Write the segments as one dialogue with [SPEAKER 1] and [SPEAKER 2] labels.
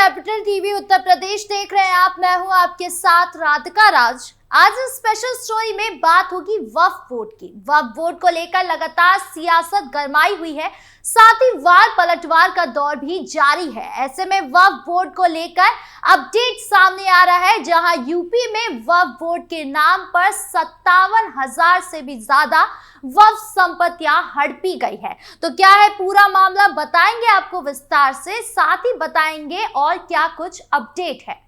[SPEAKER 1] Capital TV Uttar Pradesh देख रहे हैं आप। मैं हूं आपके साथ राधिका राज। आज इस स्पेशल स्टोरी में बात होगी वक्फ बोर्ड की। वक्फ बोर्ड को लेकर लगातार सियासत गरमाई हुई है, साथ ही वार पलटवार का दौर भी जारी है। ऐसे में वक्फ बोर्ड को लेकर अपडेट सामने आ रहा है, जहां यूपी में वक्फ बोर्ड के नाम पर 57,000 से भी ज्यादा वक्फ संपत्तियां हड़पी गई है। तो क्या है पूरा मामला, बताएंगे आपको विस्तार से, साथ ही बताएंगे और क्या कुछ अपडेट है।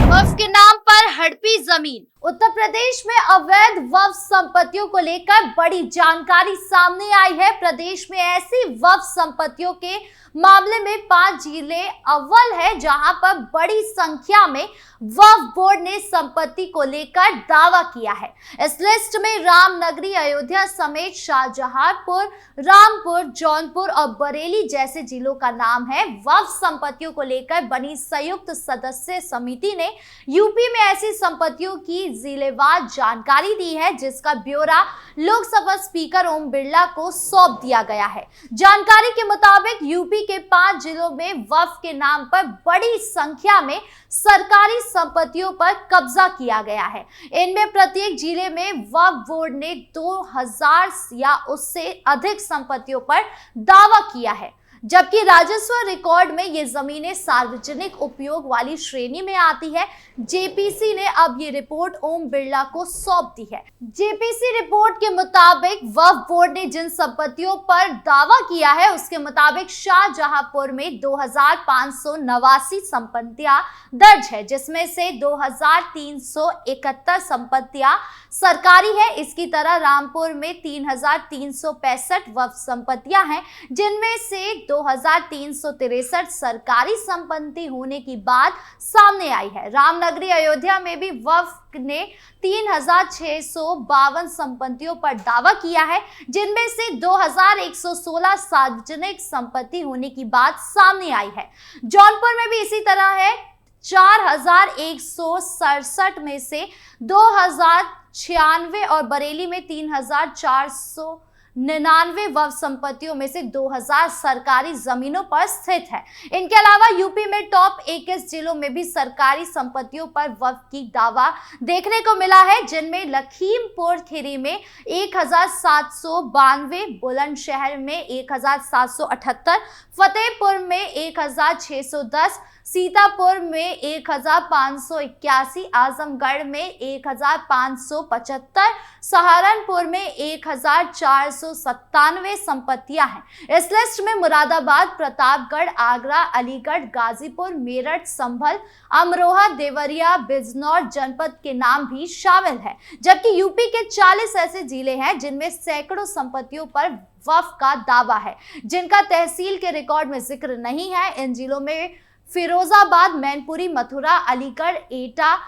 [SPEAKER 1] वक्फ के नाम पर हड़पी जमीन। उत्तर प्रदेश में अवैध वक्फ संपत्तियों को लेकर बड़ी जानकारी सामने आई है। प्रदेश में ऐसी वक्फ संपत्तियों के मामले में 5 जिले अव्वल है, जहां पर बड़ी संख्या में वक्फ बोर्ड ने संपत्ति को लेकर दावा किया है। इस लिस्ट में रामनगरी, अयोध्या समेत शाहजहांपुर, रामपुर, जौनपुर और बरेली जैसे जिलों का नाम है। वक्फ संपत्तियों को लेकर बनी संयुक्त सदस्य समिति ने यूपी में ऐसी संपत्तियों की जिलेवार जानकारी दी है, जिसका ब्यौरा लोकसभा स्पीकर ओम बिरला को सौंप दिया गया है। जानकारी के मुताबिक यूपी के 5 जिलों में वक्फ के नाम पर बड़ी संख्या में सरकारी संपत्तियों पर कब्जा किया गया है। इनमें प्रत्येक जिले में वक्फ बोर्ड ने 2000 या उससे अधिक संपत्तियों पर दावा किया है, जबकि राजस्व रिकॉर्ड में ये जमीनें सार्वजनिक उपयोग वाली श्रेणी में आती है। जेपीसी ने अब ये रिपोर्ट ओम बिरला को सौंप दी है। जेपीसी रिपोर्ट के मुताबिक वक्फ बोर्ड ने जिन संपत्तियों पर दावा किया है, उसके मुताबिक शाहजहांपुर में 2589 संपत्तियां दर्ज है, जिसमें से 2371 संपत्तियां सरकारी है। इसकी तरह रामपुर में 3365 वक्फ संपत्तियां हैं, जिनमें से 2363 सरकारी संपत्ति होने की बात सामने आई है। रामनगरी, अयोध्या में भी वक्फ ने 3652 संपत्तियों पर दावा किया है, जिनमें से 2116 सार्वजनिक संपत्ति होने की बात सामने आई है। जौनपुर में भी इसी तरह है। 4167 में से 2096 और बरेली में 3499 वक्फ संपत्तियों में से 2000 सरकारी जमीनों पर स्थित है। इनके अलावा यूपी में टॉप 21 जिलों में भी सरकारी संपत्तियों पर वक्फ की दावा देखने को मिला है, जिनमें लखीमपुर खीरी में 1792, बुलंदशहर में 1778, फतेहपुर में 1610, सीतापुर में 1581, आजमगढ़ में 1575, सहारनपुर में 1497 संपत्तियां हैं। इस लिस्ट में मुरादाबाद, प्रतापगढ़, आगरा, अलीगढ़, गाजीपुर, मेरठ, संभल, अमरोहा, देवरिया, बिजनौर जनपद के नाम भी शामिल है। जबकि यूपी के 40 ऐसे जिले हैं जिनमें सैकड़ों संपत्तियों पर वक्फ का दावा है, जिनका तहसील के रिकॉर्ड में जिक्र नहीं है। इन जिलों में फिरोजाबाद, मैनपुरी, मथुरा, अलीगढ़, एटा,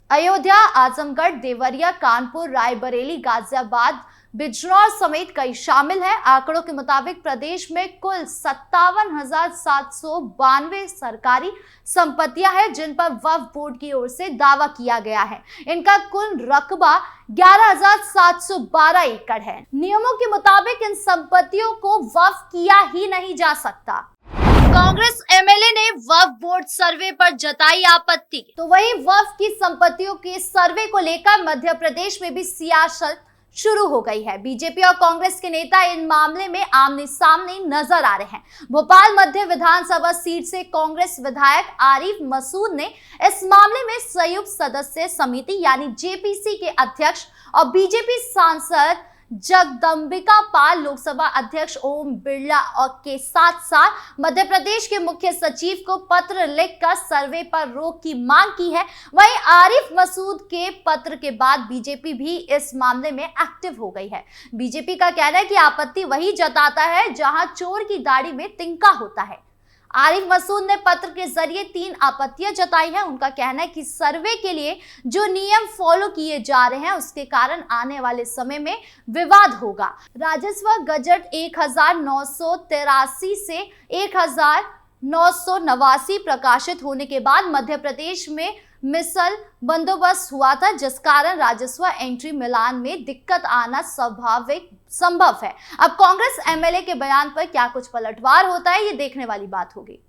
[SPEAKER 1] अयोध्या, आजमगढ़, देवरिया, कानपुर, रायबरेली, गाजियाबाद, बिजनौर समेत कई शामिल हैं। आंकड़ों के मुताबिक प्रदेश में कुल 57,792 सरकारी संपत्तियां हैं, जिन पर वक्फ बोर्ड की ओर से दावा किया गया है। इनका कुल रकबा 11,712 एकड़ है। नियमों के मुताबिक इन संपत्तियों को वक्फ किया ही नहीं जा सकता। कांग्रेस एमएलए ने वक्फ बोर्ड सर्वे पर जताई आपत्ति। तो वहीं वक्फ की संपत्तियों के सर्वे को लेकर मध्य प्रदेश में भी सियासत शुरू हो गई है। बीजेपी और कांग्रेस के नेता इन मामले में आमने सामने नजर आ रहे हैं। भोपाल मध्य विधानसभा सीट से कांग्रेस विधायक आरिफ मसूद ने इस मामले में संयुक्त सदस्य समिति यानी जेपीसी के अध्यक्ष और बीजेपी सांसद जगदंबिका पाल, लोकसभा अध्यक्ष ओम बिरला और के साथ साथ मध्य प्रदेश के मुख्य सचिव को पत्र लिखकर सर्वे पर रोक की मांग की है। वहीं आरिफ मसूद के पत्र के बाद बीजेपी भी इस मामले में एक्टिव हो गई है। बीजेपी का कहना है कि आपत्ति वही जताता है जहां चोर की दाढ़ी में तिनका होता है। आरिफ मसूद ने पत्र के जरिए 3 आपत्तियां जताई हैं। उनका कहना है कि सर्वे के लिए जो नियम फॉलो किए जा रहे हैं, उसके कारण आने वाले समय में विवाद होगा। राजस्व गजट 1983 से 1989 प्रकाशित होने के बाद मध्य प्रदेश में मिसल बंदोबस्त हुआ था, जिस कारण राजस्व एंट्री मिलान में दिक्कत आना स्वाभाविक संभव है। अब कांग्रेस एमएलए के बयान पर क्या कुछ पलटवार होता है, ये देखने वाली बात होगी।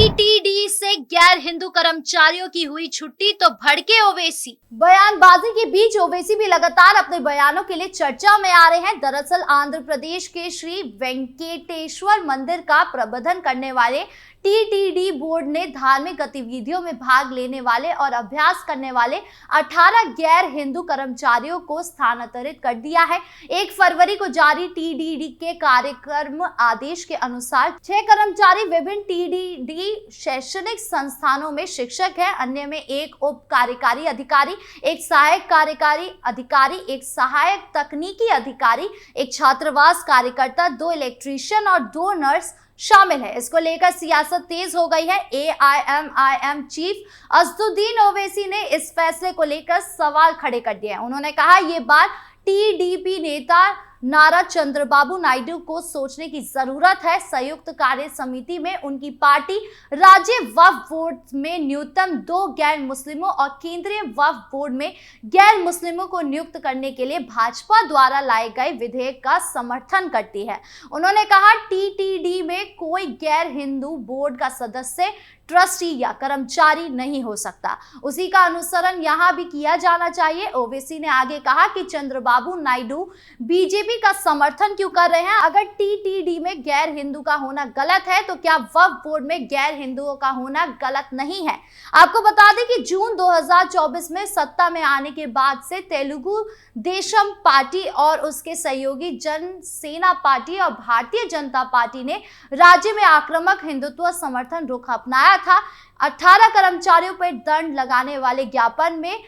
[SPEAKER 1] टीटीडी से गैर हिंदू कर्मचारियों की हुई छुट्टी तो भड़के ओवैसी। बयानबाजी के बीच ओवैसी भी लगातार अपने बयानों के लिए चर्चा में आ रहे हैं। दरअसल आंध्र प्रदेश के श्री वेंकटेश्वर मंदिर का प्रबंधन करने वाले टीटीडी बोर्ड ने धार्मिक गतिविधियों में भाग लेने वाले और अभ्यास करने वाले 18 गैर हिंदू कर्मचारियों को स्थानांतरित कर दिया है। 1 फरवरी को जारी टीटीडी के कार्यक्रम आदेश के अनुसार 6 कर्मचारी विभिन्न टीटीडी शैक्षणिक संस्थानों में शिक्षक हैं। अन्य में 1 उप कार्यकारी अधिकारी, 1 सहायक कार्यकारी अधिकारी, 1 सहायक तकनीकी अधिकारी, 1 छात्रावास कार्यकर्ता, 2 इलेक्ट्रीशियन और 2 नर्स शामिल है। इसको लेकर सियासत तेज हो गई है। एआईएमआईएम चीफ असदुद्दीन ओवैसी ने इस फैसले को लेकर सवाल खड़े कर दिए हैं। उन्होंने कहा ये बात टीडीपी नेता नारा चंद्रबाबू नायडू को सोचने की जरूरत है। संयुक्त कार्य समिति में उनकी पार्टी राज्य वक्फ बोर्ड में न्यूनतम 2 गैर मुस्लिमों और केंद्रीय वक्फ बोर्ड में गैर मुस्लिमों को नियुक्त करने के लिए भाजपा द्वारा लाए गए विधेयक का समर्थन करती है। उन्होंने कहा टीटीडी में कोई गैर हिंदू बोर्ड का सदस्य, ट्रस्टी या कर्मचारी नहीं हो सकता। उसी का अनुसरण यहां भी किया जाना चाहिए। ओवैसी ने आगे कहा कि चंद्रबाबू नायडू बीजेपी का समर्थन क्यों कर रहे हैं? अगर टीटीडी में गैर हिंदू का होना गलत है तो क्या वक्फ बोर्ड में गैर हिंदुओं का होना गलत नहीं है? आपको बता दें कि जून 2024 में सत्ता में आने के बाद से तेलुगु देशम पार्टी और उसके सहयोगी जन सेना पार्टी और भारतीय जनता पार्टी ने राज्य में आक्रामक हिंदुत्व समर्थन रुख अपनाया था। 18 कर्मचारियों पर दंड लगाने वाले ज्ञापन में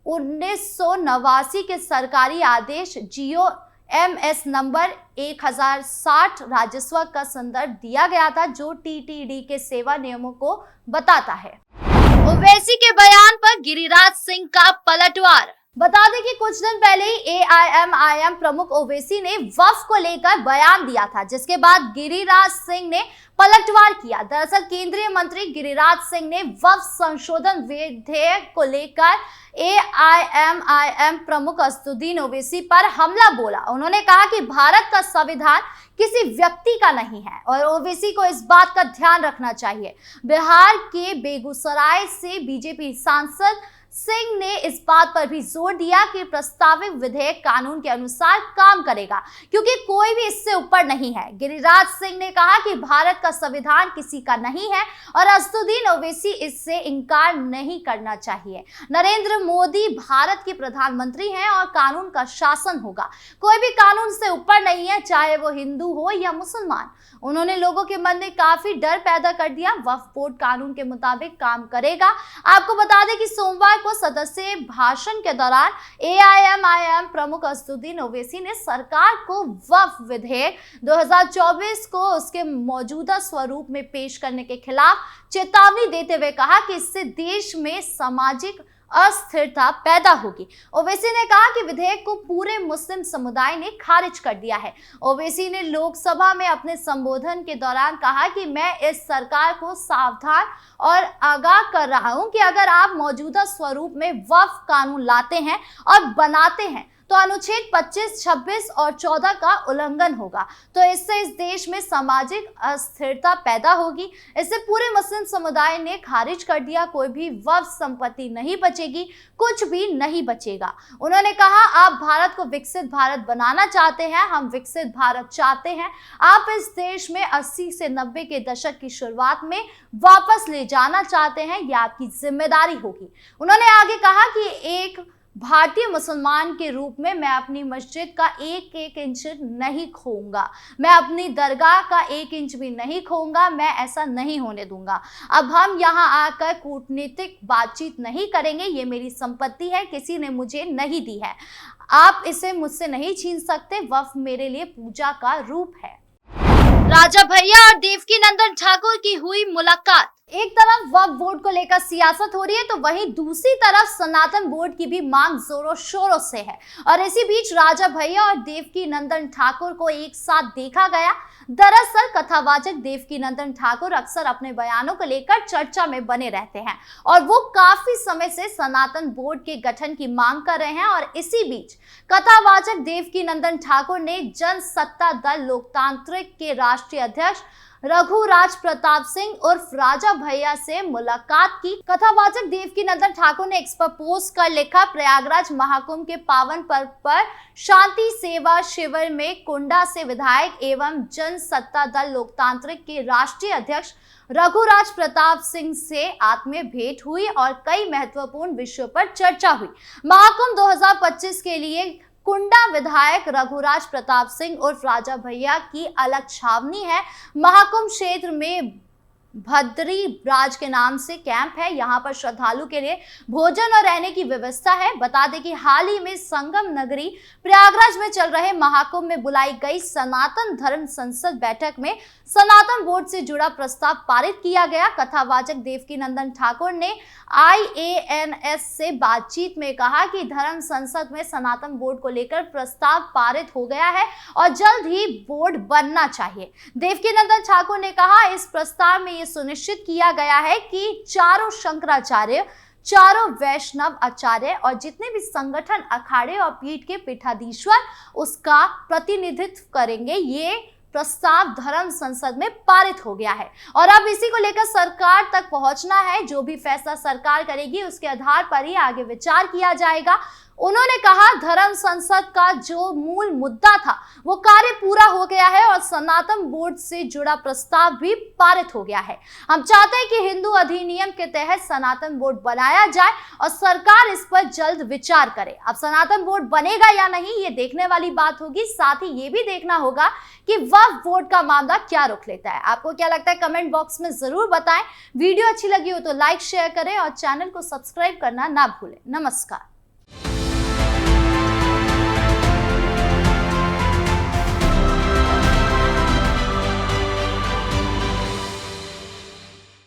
[SPEAKER 1] 1989 के सरकारी आदेश जियो एमएस नंबर 1060 राजस्व का संदर्भ दिया गया था, जो टीटीडी के सेवा नियमों को बताता है। ओवैसी के बयान पर गिरिराज सिंह का पलटवार। बता दें कि कुछ दिन पहले ही एआईएमआईएम प्रमुख ओवैसी ने वक्फ को लेकर बयान दिया था, जिसके बाद गिरिराज सिंह ने पलटवार किया। दरअसल केंद्रीय मंत्री गिरिराज सिंह ने वक्फ संशोधन विधेयक को लेकर एआईएमआईएम प्रमुख असदुद्दीन ओवैसी पर हमला बोला। उन्होंने कहा कि भारत का संविधान किसी व्यक्ति का नहीं है और ओवैसी को इस बात का ध्यान रखना चाहिए। बिहार के बेगूसराय से बीजेपी सांसद सिंह ने इस बात पर भी जोर दिया कि प्रस्तावित विधेयक कानून के अनुसार काम करेगा, क्योंकि कोई भी इससे ऊपर नहीं है। गिरिराज सिंह ने कहा कि भारत का संविधान किसी का नहीं है और असदुद्दीन ओवैसी इससे इनकार नहीं करना चाहिए। नरेंद्र मोदी भारत के प्रधानमंत्री हैं और कानून का शासन होगा। कोई भी कानून से ऊपर नहीं है, चाहे वो हिंदू हो या मुसलमान। उन्होंने लोगों के मन में काफी डर पैदा कर दिया। वक्फ बोर्ड कानून के मुताबिक काम करेगा। आपको बता दें कि सोमवार को सदस्य भाषण के दौरान एआईएमआईएम प्रमुख असदुद्दीन ओवैसी ने सरकार को वक्फ विधेयक 2024 को उसके मौजूदा स्वरूप में पेश करने के खिलाफ चेतावनी देते हुए कहा कि इससे देश में सामाजिक अस्थिरता पैदा होगी। ओवैसी ने कहा कि विधेयक को पूरे मुस्लिम समुदाय ने खारिज कर दिया है। ओवैसी ने लोकसभा में अपने संबोधन के दौरान कहा कि मैं इस सरकार को सावधान और आगाह कर रहा हूं कि अगर आप मौजूदा स्वरूप में वक्फ कानून लाते हैं और बनाते हैं तो अनुच्छेद 25, 26 और 14 का उल्लंघन होगा। तो इससे इस देश में सामाजिक अस्थिरता पैदा होगी। इससे पूरे मुस्लिम समुदाय ने खारिज कर दिया। कोई भी वक्फ संपत्ति नहीं बचेगी, कुछ भी नहीं बचेगा। उन्होंने कहा आप भारत को विकसित भारत बनाना चाहते हैं, हम विकसित भारत चाहते हैं। आप इस देश में 80 से 90 के दशक की शुरुआत में वापस ले जाना चाहते हैं, यह आपकी जिम्मेदारी होगी। उन्होंने आगे कहा कि एक भारतीय मुसलमान के रूप में मैं अपनी मस्जिद का एक इंच नहीं खोऊंगा, मैं अपनी दरगाह का 1 इंच भी नहीं खोऊंगा, मैं ऐसा नहीं होने दूंगा। अब हम यहाँ आकर कूटनीतिक बातचीत नहीं करेंगे, ये मेरी संपत्ति है, किसी ने मुझे नहीं दी है, आप इसे मुझसे नहीं छीन सकते। वक्फ मेरे लिए पूजा का रूप है। राजा भैया और देवकीनंदन ठाकुर की हुई मुलाकात। एक तरफ वक्फ बोर्ड को लेकर सियासत हो रही है तो वहीं दूसरी तरफ सनातन बोर्ड की भी मांग जोरों शोरों से है। और इसी बीच राजा भैया और देवकीनंदन ठाकुर को एक साथ देखा गया। दरअसल कथावाचक देवकीनंदन ठाकुर अक्सर अपने बयानों को लेकर चर्चा में बने रहते हैं और वो काफी समय से सनातन बोर्ड के गठन की मांग कर रहे हैं। और इसी बीच कथावाचक देवकीनंदन ठाकुर ने जनसत्ता दल लोकतांत्रिक के राष्ट्रीय अध्यक्ष रघुराज प्रताप सिंह उर्फ राजा भैया से मुलाकात की। कथावाचक देवकीनंदन ठाकुर ने एक्स पर पोस्ट कर लिखा, प्रयागराज महाकुंभ के पावन पर्व पर शांति सेवा शिविर में कुंडा से विधायक एवं जनसत्ता दल लोकतांत्रिक के राष्ट्रीय अध्यक्ष रघुराज प्रताप सिंह से आत्मीय भेंट हुई और कई महत्वपूर्ण विषयों पर चर्चा हुई। महाकुंभ 2025 के लिए कुंडा विधायक रघुराज प्रताप सिंह उर्फ राजा भैया की अलग छावनी है। महाकुंभ क्षेत्र में भद्री राज के नाम से कैंप है। यहाँ पर श्रद्धालु के लिए भोजन और रहने की व्यवस्था है। बता दें कि हाल ही में संगम नगरी प्रयागराज में चल रहे महाकुंभ में बुलाई गई सनातन धर्म संसद बैठक में सनातन बोर्ड से जुड़ा प्रस्ताव पारित किया गया। कथावाचक देवकीनंदन ठाकुर ने IANS से बातचीत में कहा कि धर्म संसद में सनातन बोर्ड को लेकर प्रस्ताव पारित हो गया है और जल्द ही बोर्ड बनना चाहिए। देवकीनंदन ठाकुर ने कहा, इस प्रस्ताव में सुनिश्चित किया गया है कि चारों शंकराचार्य, चारों वैष्णव आचार्य और जितने भी संगठन अखाड़े और पीठ के पीठाधीश्वर उसका प्रतिनिधित्व करेंगे। ये प्रस्ताव धर्म संसद में पारित हो गया है और अब इसी को लेकर सरकार तक पहुंचना है। जो भी फैसला सरकार करेगी उसके आधार पर ही आगे विचार किया जाएगा। उन्होंने कहा, धर्म संसद का जो मूल मुद्दा था वो कार्य पूरा हो गया है और सनातन बोर्ड से जुड़ा प्रस्ताव भी पारित हो गया है। हम चाहते हैं कि हिंदू अधिनियम के तहत सनातन बोर्ड बनाया जाए और सरकार इस पर जल्द विचार करे। अब सनातन बोर्ड बनेगा या नहीं ये देखने वाली बात होगी। साथ ही ये भी देखना होगा कि वक्फ बोर्ड का मामला क्या रुख लेता है। आपको क्या लगता है कमेंट बॉक्स में जरूर बताएं। वीडियो अच्छी लगी हो तो लाइक शेयर करें और चैनल को सब्सक्राइब करना ना भूलें। नमस्कार।